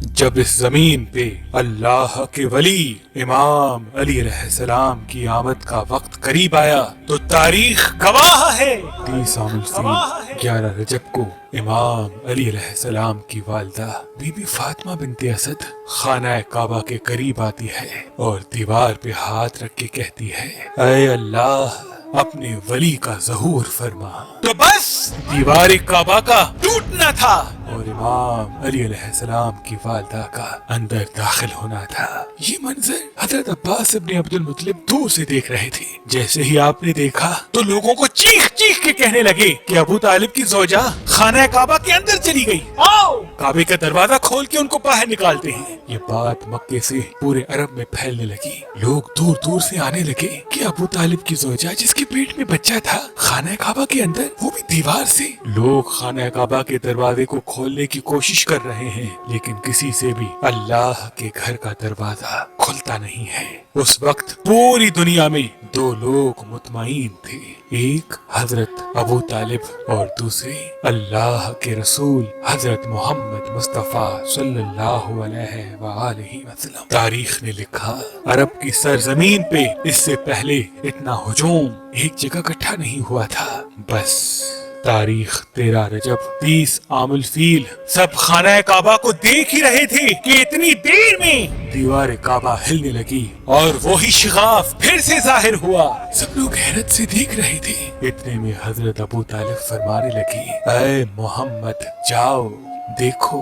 जब इस जमीन पे अल्लाह के वली इमाम अली अलैहिस्सलाम की आमद का वक्त करीब आया तो तारीख गवाह है 30 आमुल 11 रजब को इमाम अली अलैहिस्सलाम की वालिदा बीबी फातिमा बिनते असद खाना काबा के करीब आती है और दीवार पे हाथ रख के कहती है, ऐ अल्लाह अपने वली का ज़हूर फरमा। तो बस दीवार काबा का टूटना था और इमाम अली अलैहिस्सलाम की वालिदा का अंदर दाखिल होना था। ये मंजर हजरत अब्बास इब्न अब्दुल मुत्तलिब दूर से देख रहे थे। जैसे ही आपने देखा तो लोगों को चीख चीख के कहने लगे कि अबू तालिब की ज़ौजा खाना काबा के अंदर चली गई, आओ काबे का दरवाजा खोल के उनको बाहर निकालते हैं। ये बात मक्के से पूरे अरब में फैलने लगी। लोग दूर दूर से आने लगे कि अबू तालिब की ज़ौजा जिसके पेट में बच्चा था खाना काबा के अंदर, वो भी दीवार से। लोग खाना काबा के दरवाजे को खोलने की कोशिश कर रहे हैं लेकिन किसी से भी अल्लाह के घर का दरवाजा खुलता नहीं है। उस वक्त पूरी दुनिया में दो लोग मुतमईन थे, एक हजरत अबू तालिब और दूसरे अल्लाह के रसूल हजरत मोहम्मद मुस्तफा सल्लल्लाहु अलैहि वसल्लम। तारीख ने लिखा, अरब की सरजमीन पे इससे पहले इतना हुजूम एक जगह इकट्ठा नहीं हुआ था। बस तारीख 13 रजब 30 आमुल फील सब खाना काबा को देख ही रहे थे कि इतनी देर में दीवार काबा हिलने लगी और वही शिगाफ फिर से जाहिर हुआ। सब लोग हैरत से देख रहे थे। इतने में हजरत अबू तालिब फरमाने लगी, ऐ मोहम्मद जाओ देखो।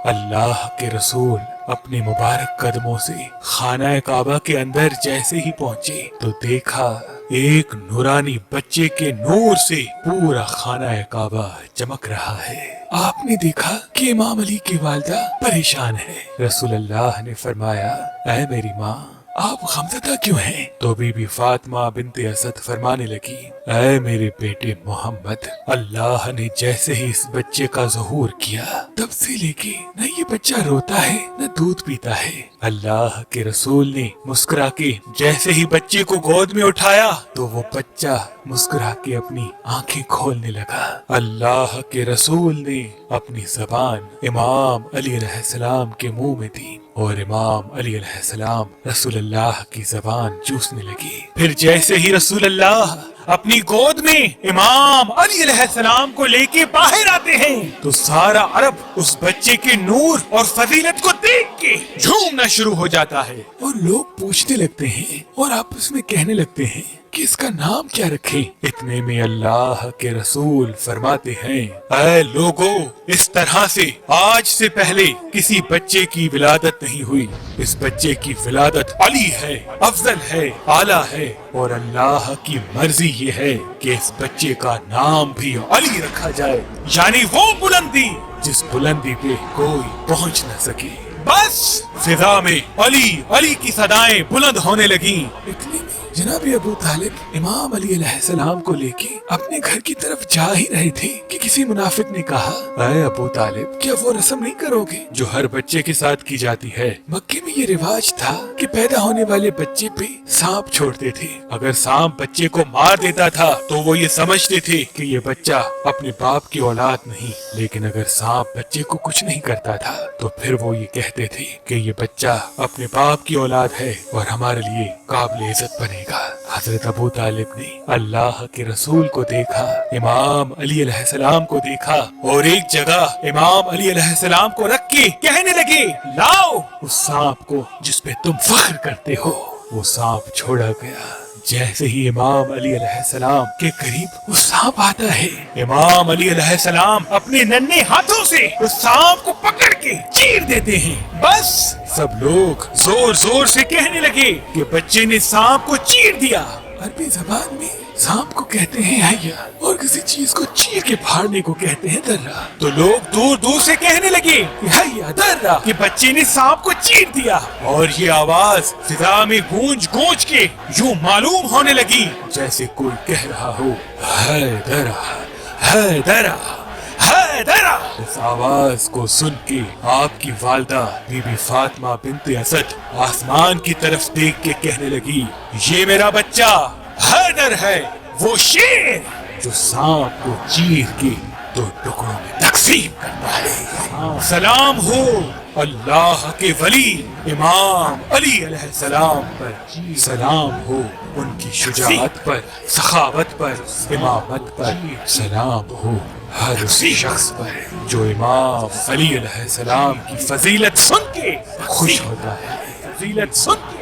अल्लाह के रसूल अपने मुबारक कदमों से खाना काबा के अंदर जैसे ही पहुंचे तो देखा एक नूरानी बच्चे के नूर से पूरा खाना काबा चमक रहा है। आपने देखा कि इमाम अली की वालिदा परेशान है। रसूल अल्लाह ने फरमाया, ऐ मेरी माँ आप गमज़दा क्यों हैं? तो बीबी फातिमा बिनते असद फरमाने लगी, ऐ मेरे बेटे मोहम्मद, अल्लाह ने जैसे ही इस बच्चे का ज़हूर किया तब से लेके न ये बच्चा रोता है न दूध पीता है। अल्लाह के रसूल ने मुस्कुरा के जैसे ही बच्चे को गोद में उठाया तो वो बच्चा मुस्कुरा के अपनी आंखें खोलने लगा। अल्लाह के रसूल ने अपनी ज़बान इमाम अली अलैहिस्सलाम के मुंह में दी और इमाम अली अलैहिस्सलाम रसूल अल्लाह की ज़बान चूसने लगी। फिर जैसे ही रसूल अल्लाह अपनी गोद में इमाम अली अलैहिस्सलाम को लेके बाहर आते हैं तो सारा अरब उस बच्चे के नूर और फजीलत को देख के झूमना शुरू हो जाता है और लोग पूछने लगते हैं और आपस में कहने लगते हैं कि इसका नाम क्या रखें। इतने में अल्लाह के रसूल फरमाते हैं, ऐ लोगो, इस तरह से आज से पहले किसी बच्चे की विलादत नहीं हुई। इस बच्चे की विलादत अली है, अफजल है, आला है और अल्लाह की मर्जी ये है कि इस बच्चे का नाम भी अली रखा जाए, यानी वो बुलंदी जिस बुलंदी पे कोई पहुंच न सके। बस फिजा में अली अली की सदाएं बुलंद होने लगी। इतने में जनाब अबू तालिब इमाम अली अलैहिस्सलाम को लेके अपने घर की तरफ जा ही रहे थे कि किसी मुनाफिक ने कहा, ऐ अबू तालिब, क्या वो रस्म नहीं करोगे जो हर बच्चे के साथ की जाती है? मक्के में ये रिवाज था कि पैदा होने वाले बच्चे पे सांप छोड़ते थे। अगर सांप बच्चे को मार देता था तो वो ये समझते थे कि ये बच्चा अपने बाप की औलाद नहीं, लेकिन अगर सांप बच्चे को कुछ नहीं करता था तो फिर वो ये कहते थे कि ये बच्चा अपने बाप की औलाद है और हमारे लिए काबिल इज्जत बनेगा। हजरत अबू तालिब ने अल्लाह के रसूल को देखा, इमाम अली अलैहिस्सलाम को देखा और एक जगह इमाम अली अलैहिस्सलाम को रख के कहने लगे, लाओ उस सांप को जिस पे तुम फख्र करते हो। वो सांप छोड़ा गया। जैसे ही इमाम अली अलैहिस्सलाम के करीब वो सांप आता है, इमाम अली अलैहिस्सलाम अपने नन्हे हाथों से उस सांप को पकड़ के चीर देते हैं। बस सब लोग जोर जोर से कहने लगे कि बच्चे ने सांप को चीर दिया। अरबी जबान में सांप को कहते हैं हैया और किसी चीज को चीर के फाड़ने को कहते हैं दर्रा। तो लोग दूर दूर से कहने लगे कि हैया दर्रा, कि बच्चे ने सांप को चीर दिया। और ये आवाज फिजा में गूंज गूंज के यूं मालूम होने लगी जैसे कोई कह रहा हो, है दर्रा, है दर्रा, है दर्रा। इस आवाज को सुन के आपकी वालिदा बीबी फातिमा बिनते असद आसमान की तरफ देख के कहने लगी, ये मेरा बच्चा हैदर है, वो शेर जो सांप को चीर के दो टुकड़ों में तकसीम करता है। सलाम हो اللہ کے ولی امام علی علیہ السلام پر سلام ہو، ان کی شجاعت پر، سخاوت پر، امامت پر سلام ہو، ہر اسی شخص پر جو امام علی علیہ السلام کی فضیلت سن کے خوش ہوتا ہے، فضیلت سن کے